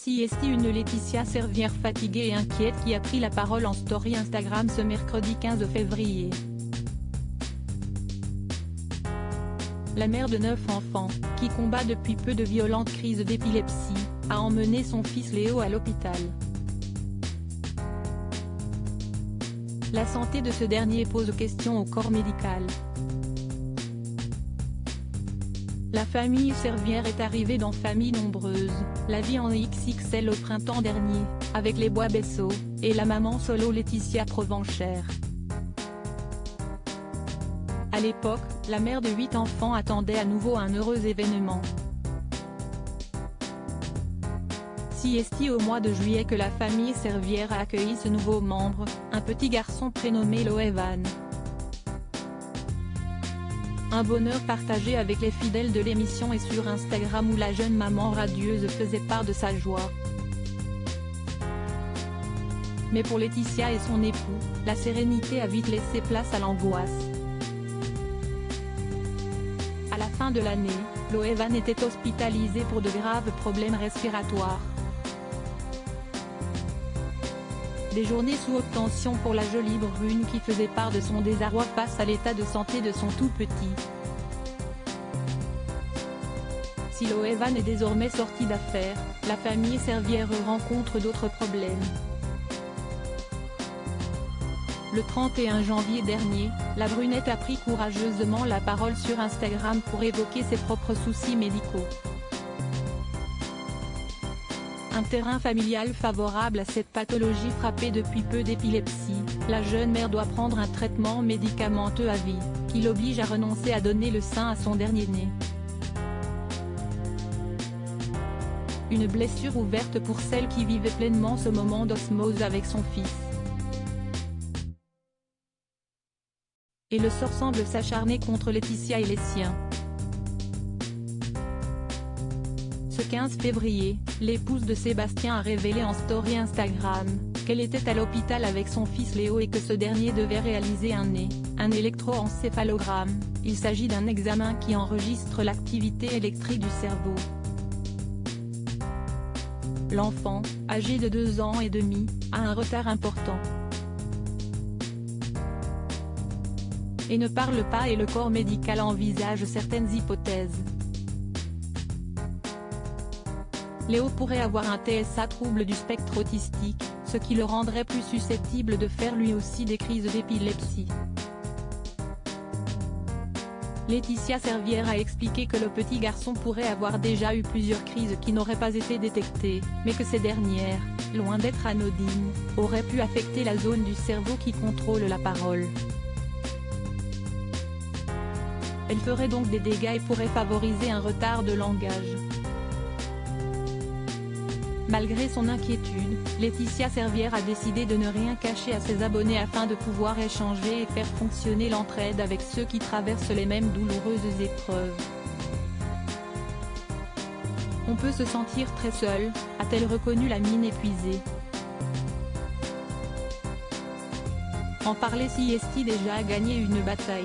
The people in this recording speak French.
CST, une Laetitia Servière fatiguée et inquiète qui a pris la parole en story Instagram ce mercredi 15 février. La mère de 9 enfants, qui combat depuis peu de violentes crises d'épilepsie, a emmené son fils Léo à l'hôpital. La santé de ce dernier pose question au corps médical. La famille Servière est arrivée dans famille nombreuse, la vie en XXL au printemps dernier, avec les Bois-Bessot, et la maman solo Laetitia Provenchère. À l'époque, la mère de 8 enfants attendait à nouveau un heureux événement. CST au mois de juillet que la famille Servière a accueilli ce nouveau membre, un petit garçon prénommé Loevan. Un bonheur partagé avec les fidèles de l'émission et sur Instagram où la jeune maman radieuse faisait part de sa joie. Mais pour Laetitia et son époux, la sérénité a vite laissé place à l'angoisse. À la fin de l'année, Loevan était hospitalisé pour de graves problèmes respiratoires. Des journées sous haute tension pour la jolie brune qui faisait part de son désarroi face à l'état de santé de son tout petit. Si Loevan est désormais sorti d'affaires, la famille Servière rencontre d'autres problèmes. Le 31 janvier dernier, la brunette a pris courageusement la parole sur Instagram pour évoquer ses propres soucis médicaux. Un terrain familial favorable à cette pathologie frappée depuis peu d'épilepsie, la jeune mère doit prendre un traitement médicamenteux à vie, qui l'oblige à renoncer à donner le sein à son dernier-né. Une blessure ouverte pour celle qui vivait pleinement ce moment d'osmose avec son fils. Et le sort semble s'acharner contre Laetitia et les siens. Ce 15 février, l'épouse de Sébastien a révélé en story Instagram, qu'elle était à l'hôpital avec son fils Léo et que ce dernier devait réaliser un électroencéphalogramme. Il s'agit d'un examen qui enregistre l'activité électrique du cerveau. L'enfant, âgé de 2 ans et demi, a un retard important. Et ne parle pas et le corps médical envisage certaines hypothèses. Léo pourrait avoir un TSA, trouble du spectre autistique, ce qui le rendrait plus susceptible de faire lui aussi des crises d'épilepsie. Laetitia Servière a expliqué que le petit garçon pourrait avoir déjà eu plusieurs crises qui n'auraient pas été détectées, mais que ces dernières, loin d'être anodines, auraient pu affecter la zone du cerveau qui contrôle la parole. Elle ferait donc des dégâts et pourrait favoriser un retard de langage. Malgré son inquiétude, Laetitia Servière a décidé de ne rien cacher à ses abonnés afin de pouvoir échanger et faire fonctionner l'entraide avec ceux qui traversent les mêmes douloureuses épreuves. On peut se sentir très seul, a-t-elle reconnu la mine épuisée. En parler, CST déjà a gagné une bataille.